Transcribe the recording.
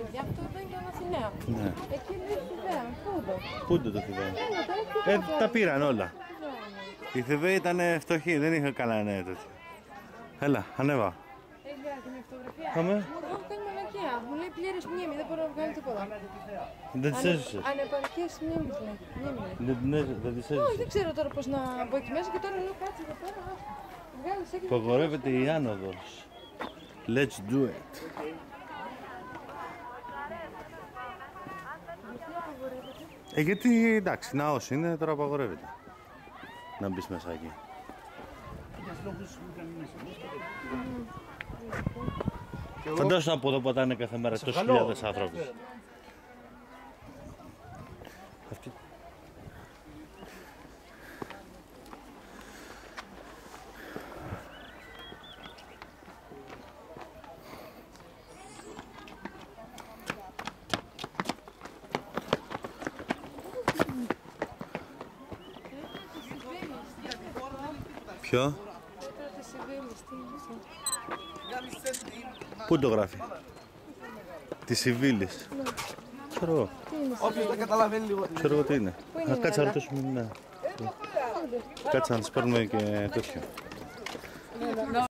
παιδιά, αυτό εδώ είναι το Αθηναία. Ναι. Εκεί είναι η Θηβαία, πούντο. Πούντο το Θηβαία. Τα πήραν όλα. Οι Θηβαίοι ήταν φτωχοί, δεν είχαν καλά νέα τέτοια. Έλα, ανέβα. Έχει βγάλει την φωτογραφία. Πάμε. Μου έχω κάνει μαλακία. Μου λέει πλήρες μνήμη, δεν μπορώ να βγάλω τίποτα. Δεν τις έζησες. Ανεπαρκές μνήμης λέει. Δεν τις Όχι, έζησες. δεν ξέρω τώρα πώς να μπω εκεί μέσα και τώρα λέω κάτσε εδώ πέρα. Βγάλεις εκεί. Απαγορεύεται η άνοδος. Let's do it. Γιατί εντάξει, ναός είναι, τώρα απαγορεύεται να μπεις μέσα εκεί. Φαντάσου από εδώ που πατάνε κάθε μέρα τόσους χιλιάδες άνθρωποι. Ποιο? Πού το γράφει? Τη Σιβήλης. Ξέρω εγώ. Όποιος δεν καταλαβαίνει λίγο. Ξέρω εγώ τι είναι. Κάτσε να ρωτήσουμε. Ναι. Κάτσε να τις παίρνουμε και τέτοιο.